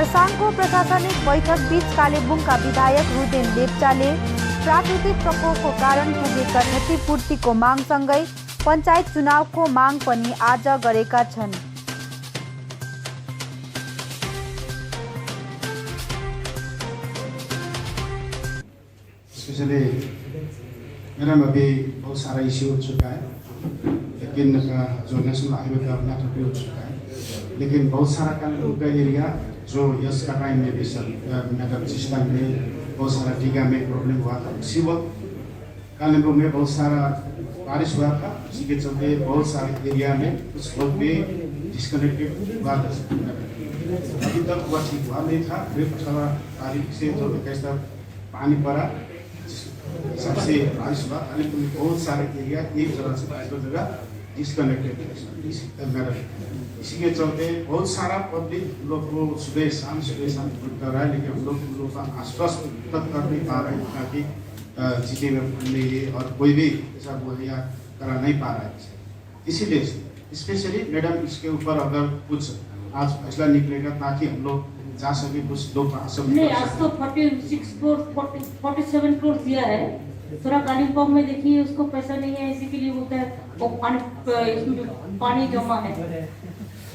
खरसाङको प्रशासनिक बैठक बीच कालेबुङका विधायक रुदेन लेप्चाले प्राकृतिक प्रकोपको कारण पुगेका क्षतिपूर्तिको मागसँगै पञ्चायत चुनावको माग पनि आज गरेका छन्। स्पेशली मेरा में भी बहुत सारा इश्यू हो चुका है, लेकिन जो नेशनल हाईवे का मैटर भी हो चुका है, लेकिन बहुत सारा कालेबुङ का एरिया जो यसका टाइम में भी सब मैटर जिस टाइम में बहुत सारा टीका में प्रॉब्लम हुआ था, उसी वक्त कालेबुङ में बहुत सारा बारिश हुआ था, उसी के चलते बहुत सारे एरिया में कुछ लोग भी डिस्कनेक्टेड हुआ था। अभी तक वह ठीक हुआ नहीं था। फिर 18 तारीख से जो 21 तक पानी पड़ा, सबसे बारिश हुआ, कालेबुङ में बहुत सारे एरिया एक जगह से दूसरी जगह डिस्कनेक्टेड है। इसी के चलते बहुत सारा पब्लिक लोग को सुबह शाम कर रहा है, लेकिन हम लोग का आश्वस्त तक कर नहीं पा रहे हैं ताकि जीते में लिए और कोई भी ऐसा मुहैया करा नहीं पा रहा है। इसीलिए स्पेशली मैडम इसके ऊपर अगर कुछ आज फैसला निकलेगा ताकि हम लोग जा सके, कुछ लोग नहीं। आज तो 46 करोड़ 47 करोड़ दिया है। थोड़ा कालिम्पोंग में देखिए उसको पैसा नहीं है, इसी के लिए बोलता है वो पानी जमा है,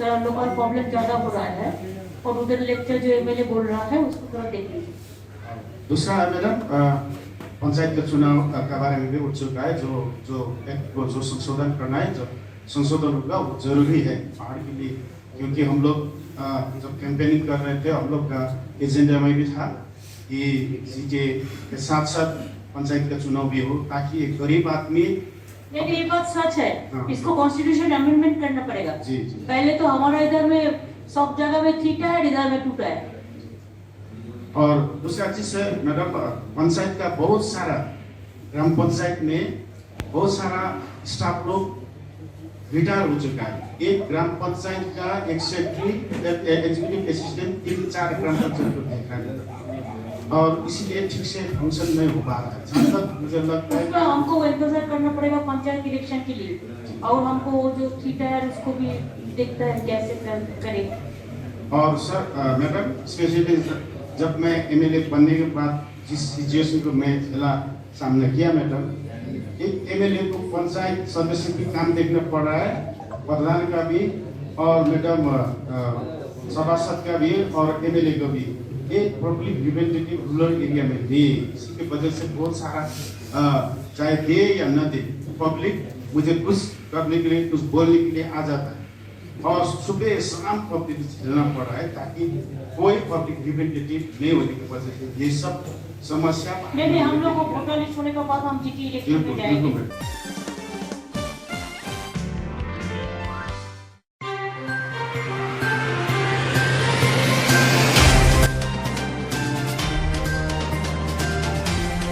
थोड़ा लोकल प्रॉब्लम ज़्यादा हो रहा है और उधर लेक्चर जो एमएलए बोल रहा है उसको थोड़ा देख लीजिए। दूसरा है मैडम पंचायत के चुनाव का बारे में भी उठ चुका है। जो एक्ट को जो संशोधन करना है, जो संशोधन होगा वो जरूरी है पहाड़ के लिए, क्योंकि हम लोग जब कैंपेनिंग कर रहे थे हम लोग का एजेंडा में भी था कि सीटे के साथ साथ पंचायत का चुनाव भी हो, ताकि एक गरीब आदमी। लेकिन ये बात सच है, इसको कॉन्स्टिट्यूशन अमेंडमेंट करना पड़ेगा। जी। पहले तो हमारा इधर में सब जगह में ठीक है, इधर में टूटा है। और दूसरा चीज है मैडम, पंचायत का बहुत सारा ग्राम पंचायत में बहुत सारा स्टाफ लोग रिटायर हो चुका है। एक ग्राम पंचायत का एक सेक्रेटरी, एग्जीक्यूटिव असिस्टेंट 3-4 ग्राम पंचायत को देख रहा है और इसीलिए ठीक से फंक्शन नहीं हो पा रहा है। जहाँ तक मुझे लगता है हमको इंतजार करना पड़ेगा पंचायत इलेक्शन के लिए, और हमको जो रिटायर उसको भी देखता है कैसे करें। और सर मैडम स्पेशली जब मैं एमएलए बनने के बाद जिस सिचुएशन को मैं झेला सामने किया मैडम, एक एमएलए को पंचायत सदस्य भी काम देखना पड़ रहा है, प्रधान का भी और मैडम सभासद का भी और एमएलए का भी। एक पब्लिक रिप्रेजेंटेटिव रूरल एरिया में दे, इसी की वजह से बहुत सारा चाहे दे या न दे, पब्लिक मुझे कुछ करने के लिए, कुछ बोलने के लिए आ जाता है और सुबह शाम पब्लिक झेलना पड़ रहा है, ताकि कोई पब्लिक रिप्रेजेंटेटिव नहीं होने की वजह से ये सब समस्या। नहीं, हम लोग को वोटर लिस्ट होने के बाद हम जीटी इलेक्शन में जाएंगे।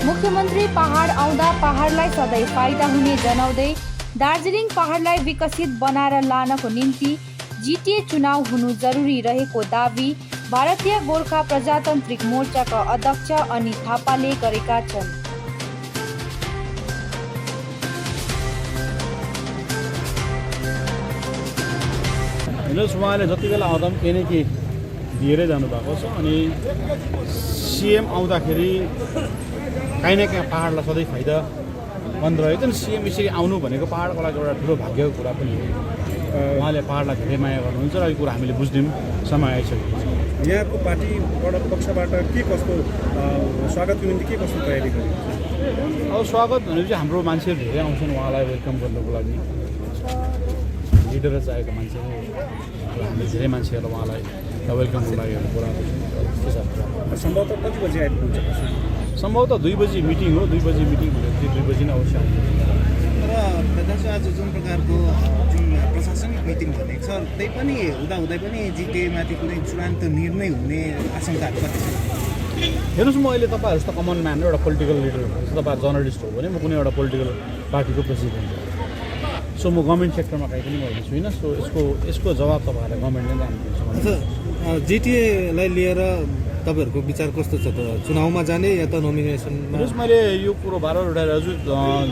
मुख्यमन्त्री पहाड आउँदा पहाडलाई सधैँ फाइदा हुने जनाउँदै दार्जिलिङ पहाडलाई विकसित बनाएर लानको निम्ति जिटिए चुनाव हुनु जरुरी रहेको दावी भारतीय गोर्खा प्रजातान्त्रिक मोर्चाका अध्यक्ष अनित थापाले गरेका छन्। हेर्नुहोस्, उहाँले जति बेला आउँदा पनि केही न केही दिएरै जानुभएको छ अनि सिएम आउँदाखेरि काहीँ न काहीँ पहाडलाई सधैँ फाइदा बन्द रहेको नि। सिएम यसरी आउनु भनेको पहाडको लागि एउटा ठुलो भाग्यको कुरा पनि हो। उहाँले पहाडलाई धेरै माया गर्नुहुन्छ र यो कुरा हामीले बुझ्ने समय आइसकेको छ। यहाँको पार्टीबाट पक्षबाट के कस्तो स्वागतको निम्ति के कस्तो तयारी गरिन्छ? अब स्वागत भनेपछि हाम्रो मान्छेहरू धेरै आउँछन् उहाँलाई वेलकम गर्नको लागि, लिडर चाहेको मान्छे नै हो। हामीले धेरै मान्छेहरू उहाँलाई वेलकमको लागि बोलाएको छौँ। सम्भवतः कति बजी आइपुग्छ? सम्भवतः 2 बजी मिटिङ हो, 2 बजी मिटिङ भनेपछि 2 बजी नै अवश्य आउँछ। र दाजु आज जुन प्रकारको जुन प्रशासनिक मिटिङ भनेको छ, त्यही पनि हुँदाहुँदै पनि जिटिएमाथि कुनै चुडान्त निर्णय हुने आशंकाहरू कति छ? हेर्नुहोस्, म अहिले तपाईँहरू जस्तो कमन म्यान एउटा पोलिटिकल लिडर हो, तपाईँ जर्नलिस्ट हो भने म कुनै एउटा पोलिटिकल पार्टीको प्रेसिडेन्ट हो, सो म गभर्मेन्ट सेक्टरमा कहीँ पनि भएको छुइनँ। सो यसको जवाब तपाईँहरूलाई गभर्मेन्टले नै दिन्छ। जिटिएलाई लिएर तपाईँहरूको विचार कस्तो छ त? चुनावमा जाने या त नोमिनेसनमा? हेर्नुहोस्, मैले यो कुरो बार उठाइरहेको छु।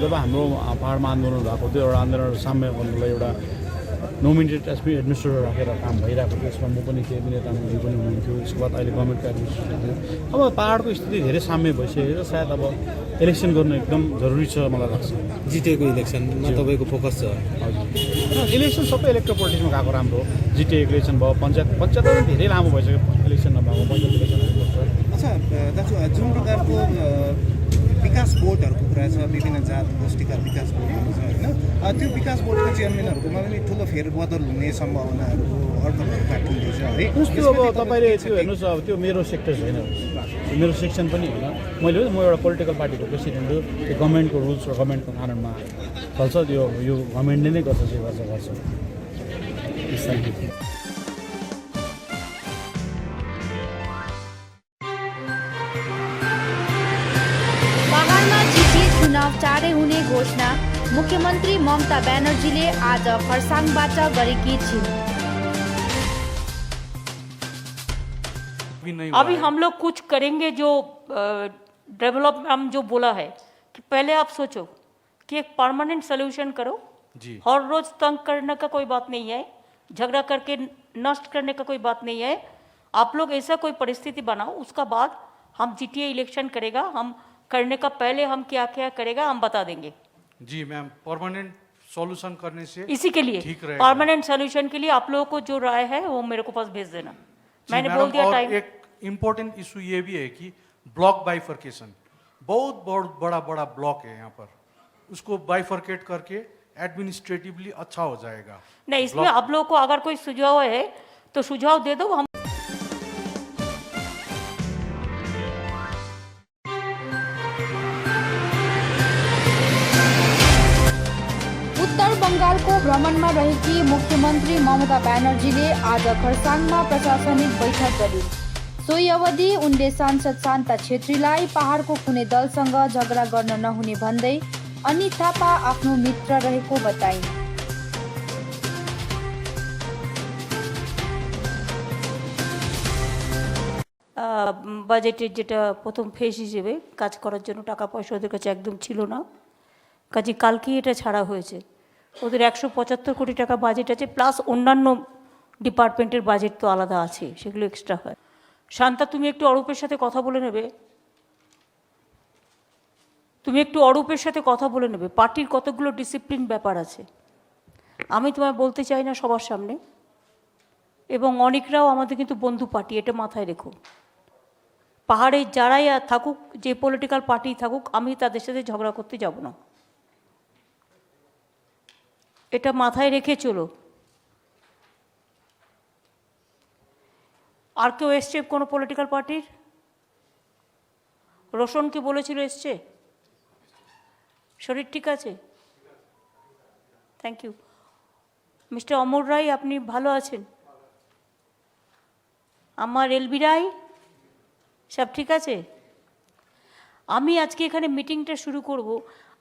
जब हाम्रो पहाडमा आन्दोलन भएको थियो, एउटा आन्दोलन साम्य गर्नुलाई एउटा नोमिनेटेड एडमिनिस्ट्रेटर राखेर काम भइरहेको थियो। यसमा म पनि थिएँ, विनय तामाङजी पनि हुनुहुन्थ्यो। यसको बाद अहिले गभर्मेन्टको एडमिनिस्ट्रेटर थियो। अब पाहाडको स्थिति धेरै साम्य भइसकेको छ। सायद अब इलेक्सन गर्नु एकदम जरुरी छ मलाई लाग्छ। जिटिएको इलेक्सनमा तपाईँको फोकस छ? हजुर, इलेक्सन सबै इलेक्ट्रोल पोलिटिक्समा गएको राम्रो हो। जिटिए इलेक्सन भयो, पञ्चायत धेरै लामो भइसक्यो इलेक्सन नभएको, पञ्चायत इलेक्सन हुनुपर्छ। अच्छा दाजु, जुन प्रकारको विकास बोर्डहरूको कुरा छ, विभिन्न जात गोष्ठीका विकास बोर्डहरू छ होइन, त्यो विकास बोर्डको चेयरम्यानहरूकोमा पनि ठुलो फेरबदल हुने सम्भावनाहरू अर्थहरू काटिँदैछ है। त्यो अब तपाईँले त्यो हेर्नुहोस्, अब त्यो मेरो सेक्टर छैन, मेरो सेक्सन पनि होइन। म एउटा पोलिटिकल पार्टीको प्रेसिडेन्ट हो। त्यो गभर्मेन्टको रुल्स र गभर्मेन्टको कानुनमा चल्छ। यो गभर्मेन्टले नै गर्छ, जे गर्छ। पहाडमा जिटिए चुनाव चाँडै हुने घोषणा मुख्यमन्त्री ममता ब्यानर्जीले आज खरसाङबाट गरेकी छिन्। अभी हम लोग कुछ करेंगे जो डेवलप हम जो बोला है कि पहले आप सोचो कि एक परमानेंट सोल्यूशन करो जी। हर रोज तंग करने का कोई बात नहीं है, झगड़ा करके नष्ट करने का कोई बात नहीं है। आप लोग ऐसा कोई परिस्थिति बनाओ, उसका बाद हम जीटीए इलेक्शन करेगा, हम करने का पहले हम क्या क्या करेगा हम बता देंगे जी मैम। परमानेंट सॉल्यूशन करने से इसी के लिए परमानेंट सोल्यूशन के लिए आप लोगों को जो राय है वो मेरे को पास भेज देना। मैंने बोल दिया टाइम। एक इम्पोर्टेंट इशू ये भी है कि ब्लॉक बाइफर्केशन, बहुत बड़ा ब्लॉक है यहाँ पर, उसको बाइफर्केट करके एडमिनिस्ट्रेटिवली अच्छा हो जाएगा। नहीं, इसमें आप लोगों को अगर कोई सुझाव है तो सुझाव दे दो। हम उत्तर बंगालको भ्रमणमा रहेकी मुख्यमन्त्री ममता ब्यानर्जीले आज खरसाङमा प्रशासनिक बैठक गरिन्। सोही अवधि उनले सांसद शान्ता छेत्रीलाई पहाडको कुनै दलसँग झगडा गर्न नहुने भन्दै अनि थापा आफ्नो मित्र रहेको बताइन्। বাজেটের যেটা প্রথম ফেজ হিসেবে কাজ করার জন্য টাকা পয়সা ওদের কাছে একদম ছিল না, কাজে কালকেই এটা ছাড়া হয়েছে। ওদের 175 কোটি টাকা বাজেট আছে, প্লাস অন্যান্য ডিপার্টমেন্টের বাজেট তো আলাদা আছে, সেগুলো এক্সট্রা হয়। শান্তা, তুমি একটু অরূপের সাথে কথা বলে নেবে, পার্টির কতগুলো ডিসিপ্লিন ব্যাপার আছে, আমি তোমায় বলতে চাই না সবার সামনে। এবং অনেকরাও আমাদের কিন্তু বন্ধু পার্টি, এটা মাথায় রেখো। পাহাড়ে যারাই থাকুক, যে পলিটিক্যাল পার্টি থাকুক, আমি তাদের সাথে ঝগড়া করতে যাব না, এটা মাথায় রেখে চলো। আর কেউ এসছে কোনো পলিটিক্যাল পার্টির? রোশনকে বলেছিল এসছে? শরীর ঠিক আছে? Thank you. Mister Amar Roy, আপনি ভালো আছেন? আমার এলবি রায়, সব ঠিক আছে? আমি আজকে এখানে মিটিংটা শুরু করব,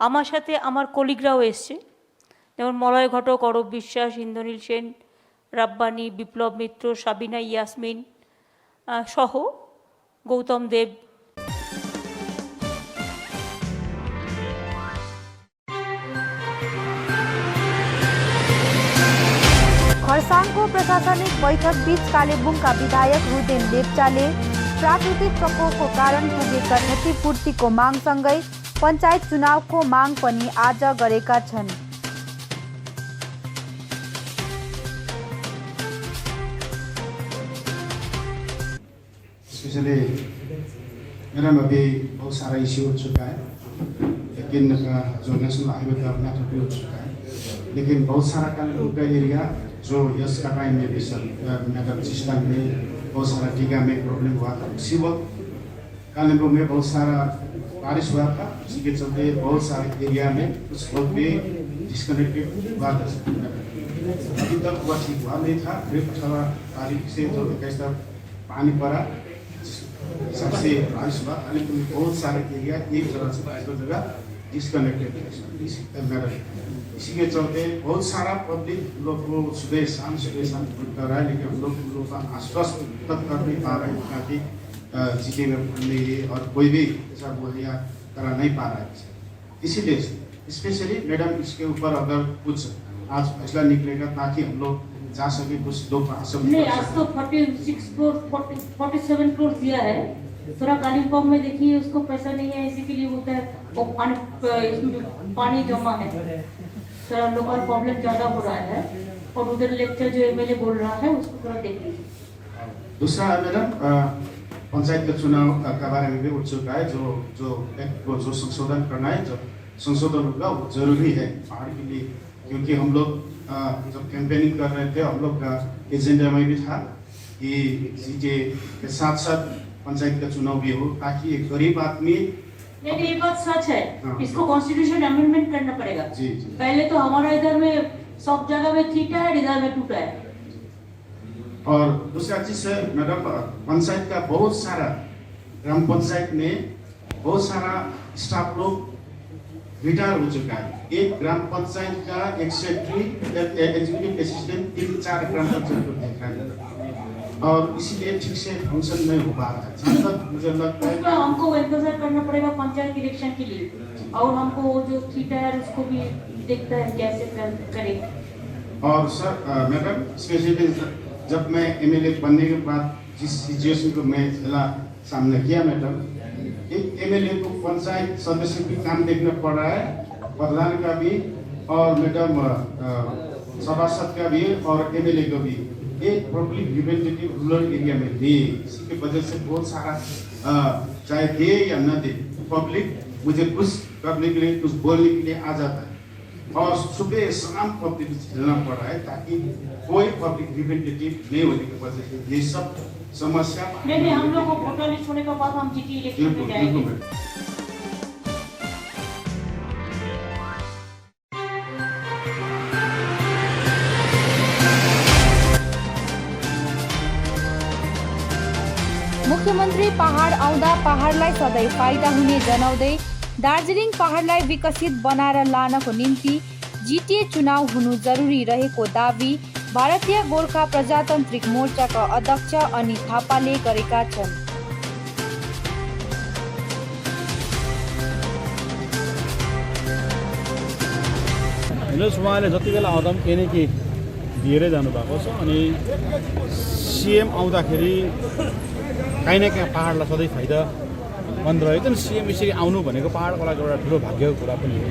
আমার সাথে আমার কলিগরাও এসছে, যেমন মলয় ঘটক, অরূপ বিশ্বাস, ইন্দ্রনীল সেন, রাব্বানি, বিপ্লব মিত্র, সাবিনা ইয়াসমিন সহ গৌতম দেব। खरसाङको प्रशासनिक बैठक बीच कालेबुङका विधायक रुदेन लेप्चाले प्राकृतिक प्रकोपको कारण पुगेका क्षतिपूर्तिको मागसँगै पञ्चायत चुनावको माग पनि आज गरेका छन्। स्पेशली मेरा में भी बहुत सारा इश्यू हो चुका है, लेकिन जो नेशनल हाईवे का मैटर भी हो चुका है, लेकिन बहुत सारा कालेबुङ का एरिया जो यसका टाइम में भी मैटर सिस्टम में बहुत सारा टीका में प्रॉब्लम हुआ था। उसी वक्त कालेबुङ में बहुत सारा बारिश हुआ था, इसके चलते बहुत सारे एरिया में कुछ लोग भी डिस्कनेक्टेड हुआ था। अभी तक वह ठीक हुआ नहीं था। फिर 18 तारीख से जो 21 तक पानी पड़ा, सबसे बारिश हुआ, कालेबुङ में बहुत सारे एरिया एक जगह से दूसरी जगह डिस्कनेक्टेड है। इसी के चलते बहुत सारा पब्लिक लोग को सुबह शाम कर रहा है, लेकिन हम लोग का आश्वस्त तक कर नहीं पा रहे हैं, ताकि जिले में पढ़ने और कोई भी ऐसा बोलिया करा नहीं पा रहा है। इसीलिए स्पेशली मैडम इसके ऊपर अगर कुछ आज फैसला निकलेगा ताकि हम लोग जा सके कुछ लोग नहीं, आज तो 46 करोड़ 47 करोड़ दिया है। थोड़ा कालिम्पोंग में देखिए उसको पैसा नहीं है, इसी के लिए बोलता है वो इसमें पानी जमा है, थोड़ा लोकल प्रॉब्लम ज्यादा हो रहा है। और उधर लेक्चर जो एमएलए बोल रहा है उसको थोड़ा देख लीजिए। दूसरा है मैडम, पंचायत के चुनाव का बारे में भी उठ चुका है। जो संशोधन करना है, जो संशोधन होगा वो जरूरी है पहाड़ के लिए, क्योंकि हम लोग जब कैंपेनिंग कर रहे थे हम लोग का एजेंडा में भी था कि जीटीए के साथ साथ पंचायत का चुनाव भी हो, ताकि एक गरीब आदमी। लेकिन ये बात सच है, हाँ। इसको कॉन्स्टिट्यूशन अमेंडमेंट करना पड़ेगा। जी जी। पहले तो हमारा इधर में सब जगह में ठीक है, इधर में टूटा है। और दूसरा चीज है मैडम, पंचायत का बहुत सारा ग्राम पंचायत में बहुत सारा स्टाफ लोग रिटायर हो चुका है। एक ग्राम पंचायत का एक सेक्रेटरी, एग्जीक्यूटिव असिस्टेंट 3-4 ग्राम पंचायत को देख रहा है, और इसीलिए ठीक से फंक्शन नहीं हो पा रहा है। जहाँ तक मुझे लगता है उसका हमको इंतजार करना पड़ेगा पंचायत इलेक्शन के लिए, और हमको वो जो थीटा है उसको भी देखता है कैसे करे। और सर मैडम, स्पेशली जब मैं एमएलए बनने के बाद जिस सिचुएशन को मैं सामने किया मैडम, एक एमएलए को पंचायत सदस्य भी काम देखना पड़ रहा है, प्रधान का भी, और मैडम सभासद का भी, और एमएलए का भी। एक पब्लिक रिप्रेजेंटेटिव रूरल एरिया में दे, इसकी वजह से बहुत सारा चाहे दे या न दे, पब्लिक मुझे पब्लिक के लिए कुछ बोलने के लिए आ जाता है, और सुबह शाम पब्लिक झेलना पड़ रहा है, ताकि कोई पब्लिक रिप्रेजेंटेटिव नहीं होने की वजह से ये सब समस्या। नहीं, हम लोग को वोटर लिस्ट होने के बाद हम जीटी इलेक्शन में बिल्कुल जाएंगे। बिल्कुल। मुख्यमन्त्री पहाड आउँदा पहाडलाई सधैँ फाइदा हुने जनाउँदै दार्जिलिङ पहाडलाई विकसित बनाएर लानको निम्ति जिटिए चुनाव हुनु जरुरी रहेको दावी भारतीय गोर्खा प्रजातान्त्रिक मोर्चाका अध्यक्ष अनित थापाले गरेका छन्। हेर्नुहोस्, उहाँले जति बेला आउँदा पनि केही न केही दिएरै जानुभएको छ, अनि सिएम आउँदाखेरि काहीँ न काहीँ पहाडलाई सधैँ फाइदा भनिरहेको छ। सिएम यसरी आउनु भनेको पहाडको लागि एउटा ठुलो भाग्यको कुरा पनि हो।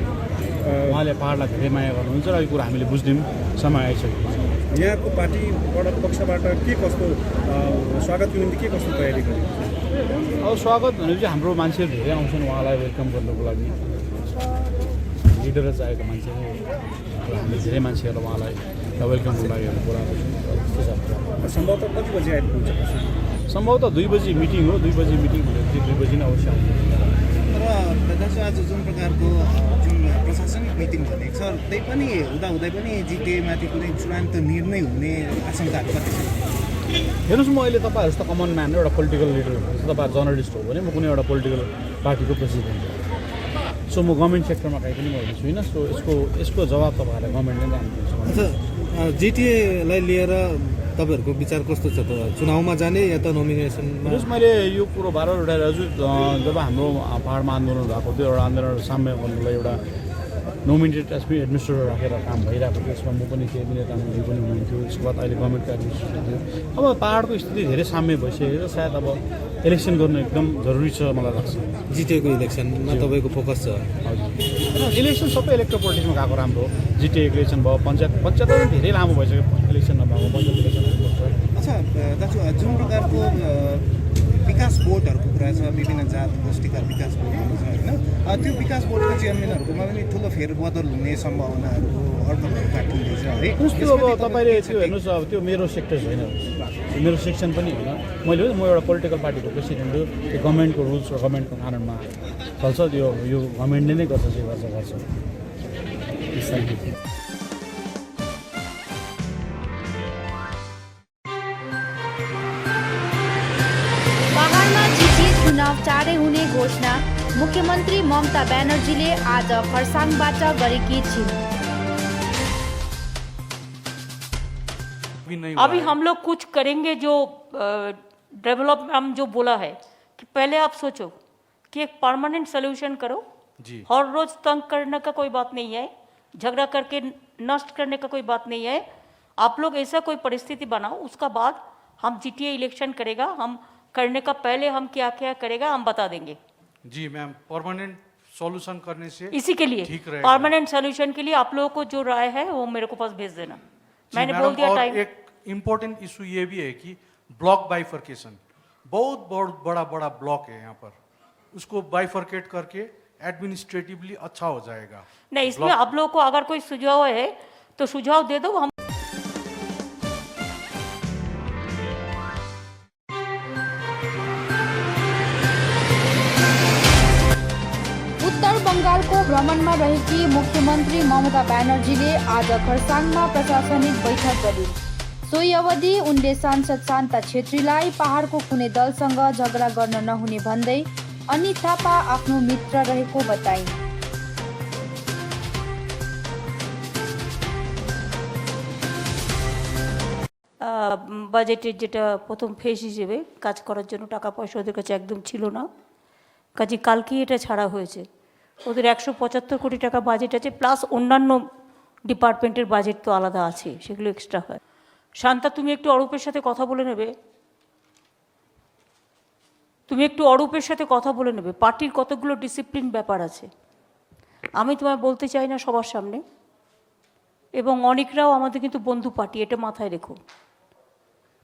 उहाँले पहाडलाई धेरै माया गर्नुहुन्छ र यो कुरा हामीले बुझ्ने समय आइसकेको छ। यहाँको पार्टीबाट पक्षबाट के कस्तो स्वागतको निम्ति के कस्तो तयारी गर्यो? अब स्वागत भनेपछि हाम्रो मान्छेहरू धेरै आउँछन् उहाँलाई वेलकम गर्नुको लागि, लिडर चाहिएको मान्छे हो, हामीले धेरै मान्छेहरू उहाँलाई वेलकमको लागि बोलाएको छौँ। सम्भवतः कति बजी आइपुग्छ? सम्भवतः 2 बजी मिटिङ हो, 2 बजी मिटिङ भनेपछि 2 बजी नै अवश्य आउँछ। र दाजु आज जुन प्रकारको जुन प्रशासनिक मिटिङ भनेको छ, त्यही पनि हुँदाहुँदै पनि जिटिएमाथि कुनै चुडान्त निर्णय हुने आशंकाहरू कति छ? हेर्नुहोस्, म अहिले तपाईँहरू जस्तो कमन म्यान हो, एउटा पोलिटिकल लिडर हुनुहुन्छ, तपाईँहरू जर्नलिस्ट हो भने म कुनै एउटा पोलिटिकल पार्टीको प्रेसिडेन्ट हो, सो म गभर्मेन्ट सेक्टरमा कहीँ पनि भएको छुइनँ। सो यसको जवाब तपाईँहरूलाई गभर्मेन्टले नै दिन्छ। अच्छा, जिटिएलाई लिएर तपाईँहरूको विचार कस्तो छ त? चुनावमा जाने या त नोमिनेसनमा? हेर्नुहोस्, मैले यो कुरो बार उठाइरहेको छु। जब हाम्रो पहाडमा आन्दोलन भएको थियो, एउटा आन्दोलन साम्य गर्नुलाई एउटा नोमिनेटेड एडमिनिस्ट्रेटर राखेर काम भइरहेको थियो, यसमा म पनि क्याबिनेट आन्दोलन पनि हुनुहुन्थ्यो। यसको बाद अहिले गभर्मेन्टको एडमिनिस्ट्रेटर थियो। अब पहाडको स्थिति धेरै साम्य भइसकेको छ, सायद अब इलेक्सन गर्नु एकदम जरुरी छ मलाई लाग्छ। जिटिएको इलेक्सनमा तपाईँको फोकस छ? हजुर, इलेक्सन सबै इलेक्ट्रोल पोलिटिक्समा गएको राम्रो हो। जिटिए इलेक्सन भयो, पञ्चायत पनि धेरै लामो भइसक्यो इलेक्सन नभएको, पञ्चायत इलेक्सन गर्छ। अच्छा दाजु, जुन प्रकारको विकास बोर्डहरूको कुरा छ, विभिन्न जात गोष्ठीका विकास बोर्डहरू छ होइन, त्यो विकास बोर्डका चेयरम्यानहरूकोमा पनि ठुलो फेरबदल हुने सम्भावनाहरू अड्कलहरू काटिँदैछ है। त्यो अब तपाईँले त्यो हेर्नुहोस्, अब त्यो मेरो सेक्टर होइन, मेरो सेक्सन पनि होइन। मैले म एउटा पोलिटिकल पार्टीको प्रेसिडेन्ट हो, त्यो गभर्मेन्टको रुल्स र गभर्मेन्टको कानुनमा चल्छ, यो गभर्मेन्टले नै गर्छ, जे गर्छ। पहाडमा जिटिए चुनाव चाँडै हुने घोषणा मुख्यमन्त्री ममता ब्यानर्जीले आज खरसाङबाट गरेकी छिन्। अभी हम लोग कुछ करेंगे जो डेवलप हम जो बोला है कि पहले आप सोचो कि एक परमानेंट सोल्यूशन करो जी। हर रोज तंग करने का कोई बात नहीं है, झगड़ा करके नष्ट करने का कोई बात नहीं है। आप लोग ऐसा कोई परिस्थिति बनाओ, उसका बाद हम जीटीए इलेक्शन करेगा, हम करने का पहले हम क्या क्या करेगा हम बता देंगे। जी मैम, परमानेंट सॉल्यूशन करने से इसी के लिए ठीक रहेगा। परमानेंट सोल्यूशन के लिए आप लोगों को जो राय है वो मेरे को पास भेज देना। जी मैंने मैडम, बोल दिया और टाइम। एक इम्पोर्टेंट इशू ये भी है कि ब्लॉक बाइफर्केशन, बहुत बड़ा बड़ा ब्लॉक है यहाँ पर, उसको बाइफर्केट करके एडमिनिस्ट्रेटिवली अच्छा हो जाएगा। नहीं, इसमें आप लोगों को अगर कोई सुझाव है तो सुझाव दे दो। हम उत्तर बङ्गालको भ्रमणमा रहेकी मुख्यमन्त्री ममता ब्यानर्जीले आज खरसाङमा प्रशासनिक बैठक गरिन्। सोही अवधि उनले सांसद शान्ता छेत्रीलाई पहाडको कुनै दलसँग झगडा गर्न नहुने भन्दै अनित थापा आफ्नो मित्र रहेको बताइन्। বাজেটের যেটা প্রথম ফেজ হিসেবে কাজ করার জন্য টাকা পয়সা ওদের কাছে একদম ছিল না, কাজে কালকেই এটা ছাড়া হয়েছে। ওদের 175 কোটি টাকা বাজেট আছে, প্লাস অন্যান্য ডিপার্টমেন্টের বাজেট তো আলাদা আছে, সেগুলো এক্সট্রা হয়। শান্তা, তুমি একটু অরূপের সাথে কথা বলে নেবে, পার্টির কতগুলো ডিসিপ্লিন ব্যাপার আছে, আমি তোমায় বলতে চাই না সবার সামনে। এবং অনেকরাও আমাদের কিন্তু বন্ধু পার্টি, এটা মাথায় রেখো।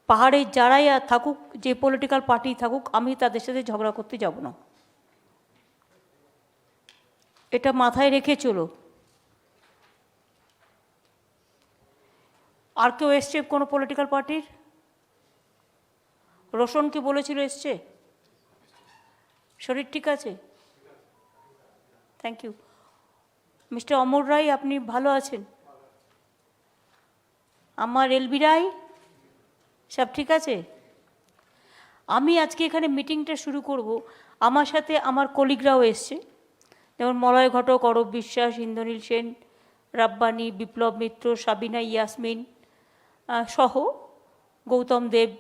পাহাড়ে যারাই থাকুক, যে পলিটিক্যাল পার্টি থাকুক, আমি তাদের সাথে ঝগড়া করতে যাব না, এটা মাথায় রেখে চলো। আর কেউ এসছে কোনো পলিটিক্যাল পার্টির? রোশনকে বলেছিল এসছে? শরীর ঠিক আছে? Thank you. Mister Amar Roy, আপনি ভালো আছেন? আমার এলবি রায়, সব ঠিক আছে? আমি আজকে এখানে মিটিংটা শুরু করব, আমার সাথে আমার কলিগরাও এসছে, যেমন মলয় ঘটক, অরূপ বিশ্বাস, ইন্দ্রনীল সেন, রাব্বানি, বিপ্লব মিত্র, সাবিনা ইয়াসমিন সহ গৌতম দেব,